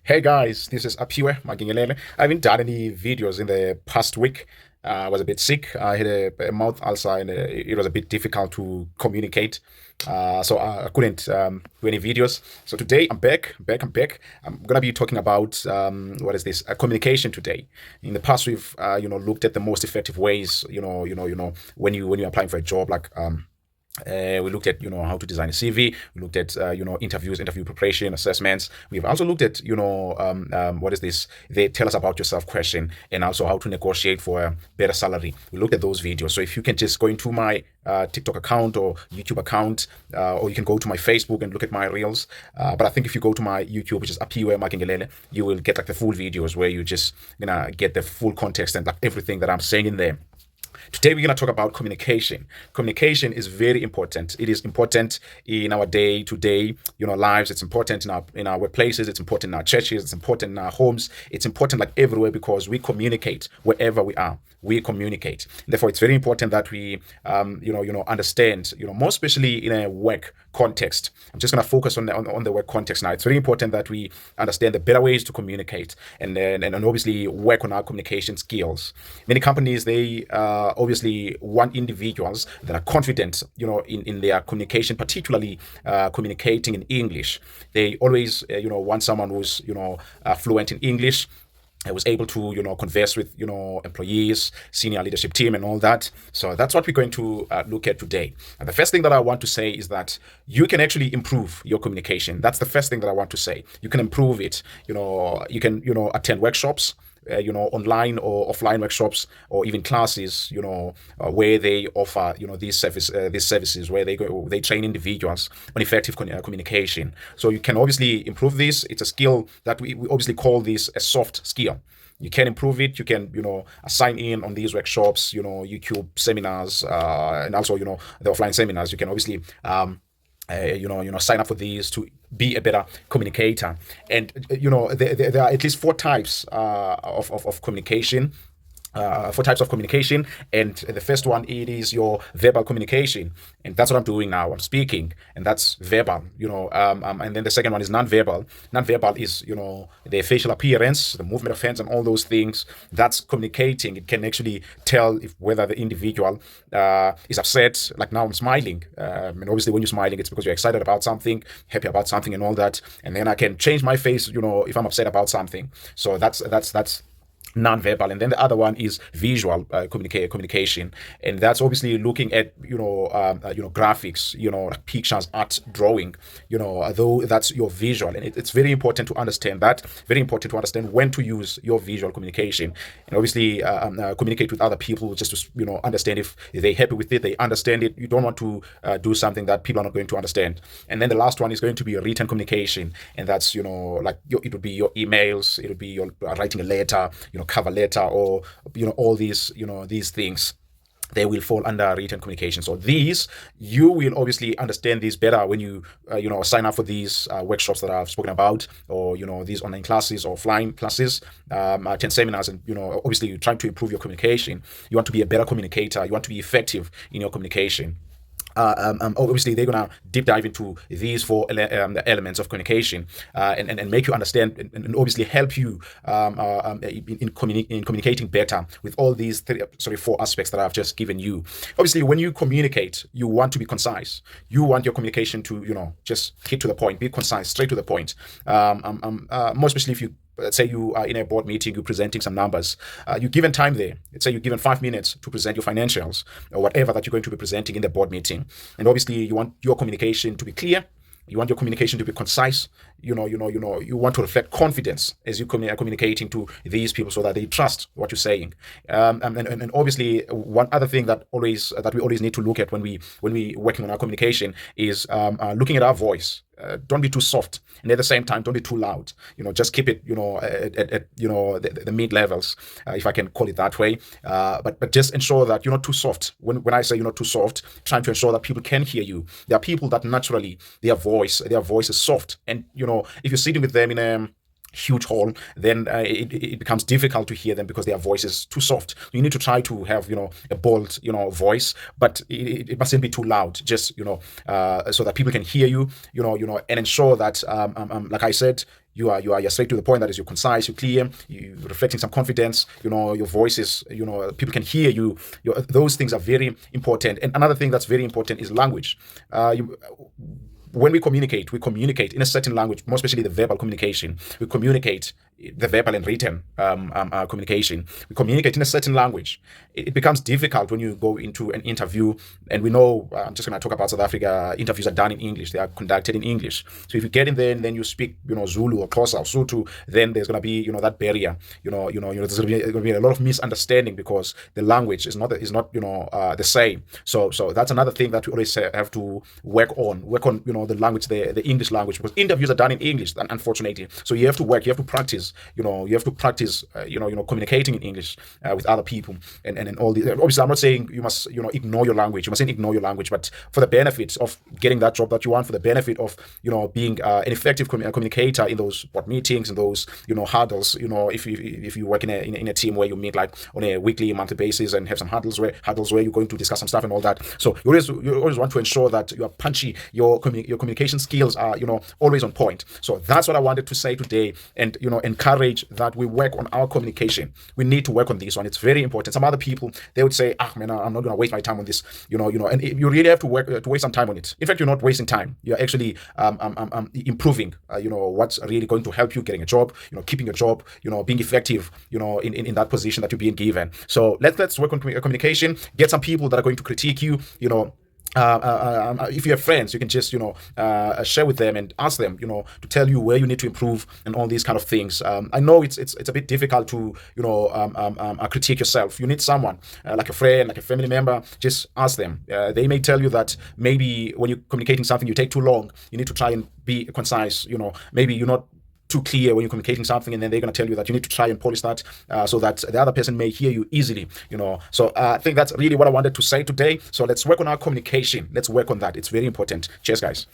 Hey guys, this is Apiwe Magingelele. I haven't done any videos in the past week. I was a bit sick. I had a mouth ulcer and it was a bit difficult to communicate. So I couldn't do any videos. So today I'm back. I'm gonna be talking about what is this? Communication today. In the past, we've looked at the most effective ways. When you're applying for a job, like we looked at how to design a CV. We looked at interviews, interview preparation, assessments. We've also looked at what is this? They tell us about yourself question, and also how to negotiate for a better salary. We looked at those videos. So if you can just go into my TikTok account or YouTube account, or you can go to my Facebook and look at my reels. But I think if you go to my YouTube, which is Apiwe Makingelele, you will get like the full videos where you just gonna get the full context and like everything that I'm saying in there. Today, we're going to talk about communication. Communication is very important. It is important in our day-to-day, lives. It's important in our workplaces. It's important in our churches. It's important in our homes. It's important like everywhere because we communicate wherever we are. We communicate. Therefore, it's very important that we, understand. More especially in a work context. I'm just going to focus on the work context now. It's very important that we understand the better ways to communicate and obviously work on our communication skills. Many companies they obviously want individuals that are confident, in their communication, particularly communicating in English. They always, want someone who's, fluent in English. I was able to, converse with, employees, senior leadership team, and all that. So that's what we're going to look at today. And the first thing that I want to say is that you can actually improve your communication. That's the first thing that I want to say. You can improve it. You can, attend workshops. Online or offline workshops or even classes, where they offer, these services where they train individuals on effective communication. So you can obviously improve this. It's a skill that we obviously call this a soft skill. You can improve it. You can, sign in on these workshops, YouTube seminars, and also, the offline seminars. You can obviously, sign up for these to be a better communicator. And there are at least four types of communication. Four types of communication, and the first one it is your verbal communication, and that's what I'm doing now. I'm speaking, and that's verbal. And then the second one is non-verbal. Non-verbal is the facial appearance, the movement of hands, and all those things. That's communicating. It can actually tell if whether the individual is upset. Like now, I'm smiling, and obviously when you're smiling, it's because you're excited about something, happy about something, and all that. And then I can change my face, if I'm upset about something. So that's non-verbal. And then the other one is visual communication, and that's obviously looking at graphics, like pictures, art, drawing, though that's your visual. And it's very important to understand that, very important to understand when to use your visual communication, and obviously communicate with other people just to understand if they're happy with it, they understand it. You don't want to do something that people are not going to understand. And then the last one is going to be a written communication, and that's it would be your emails, it would be your writing a letter, cover letter, or all these things. They will fall under written communication. So these, you will obviously understand these better when you sign up for these workshops that I've spoken about, or these online classes or offline classes, attend seminars, and obviously you're trying to improve your communication. You want to be a better communicator. You want to be effective in your communication. Obviously, they're gonna deep dive into these four elements of communication, and make you understand, and obviously help you in communicating better with all these four aspects that I've just given you. Obviously, when you communicate, you want to be concise. You want your communication to just hit to the point, be concise, straight to the point. More especially if you, let's say you are in a board meeting, you're presenting some numbers, you're given time there. Let's say you're given 5 minutes to present your financials or whatever that you're going to be presenting in the board meeting. And obviously you want your communication to be clear. You want your communication to be concise. You want to reflect confidence as you are communicating to these people so that they trust what you're saying. And obviously, one other thing that we always need to look at when we working on our communication is looking at our voice. Don't be too soft, and at the same time, don't be too loud. Just keep it, at the mid levels, if I can call it that way. But just ensure that you're not too soft. When I say you're not too soft, trying to ensure that people can hear you. There are people that naturally their voice is soft, and if you're sitting with them in a huge hall, then it becomes difficult to hear them because their voice is too soft. You need to try to have a bold voice, but it mustn't be too loud. Just so that people can hear you, and ensure that like I said, you're straight to the point. That is, you're concise, you're clear, you're reflecting some confidence. Your voice is, people can hear you. Those things are very important. And another thing that's very important is language. When we communicate in a certain language, more especially the verbal communication. We communicate the verbal and written communication. We communicate in a certain language. It becomes difficult when you go into an interview, and we know, I'm just going to talk about South Africa. Interviews are done in English. They are conducted in English. So if you get in there and then you speak, Zulu or Xhosa or Sotho, then there's going to be, that barrier. There's going to be a lot of misunderstanding because the language is not the same. So that's another thing that we always have to work on. The language, the English language, because interviews are done in English, unfortunately. So you have to work, you have to practice, communicating in English with other people and all these. Obviously, I'm not saying you must, ignore your language. You mustn't ignore your language, but for the benefit of getting that job that you want, for the benefit of, being an effective communicator in those meetings and those, huddles, if you work in a team where you meet like on a weekly, monthly basis and have some huddles where you're going to discuss some stuff and all that. So you always want to ensure that you are punchy, your communication skills are, always on point. So that's what I wanted to say today, and, encourage that we work on our communication. We need to work on this one. It's very important. Some other people, they would say, man, I'm not going to waste my time on this, and you really have to work to waste some time on it. In fact, you're not wasting time. You're actually improving, what's really going to help you getting a job, keeping your job, being effective, in that position that you're being given. So let's work on communication. Get some people that are going to critique you, if you have friends, you can just share with them and ask them to tell you where you need to improve and all these kind of things. I know it's a bit difficult to critique yourself. You need someone like a friend, like a family member. Just ask them. They may tell you that maybe when you're communicating something you take too long. You need to try and be concise. Maybe you're not too clear when you're communicating something, and then they're going to tell you that you need to try and polish that so that the other person may hear you easily. So I think that's really what I wanted to say today. So let's work on our communication. Let's work on that. It's very important. Cheers, guys.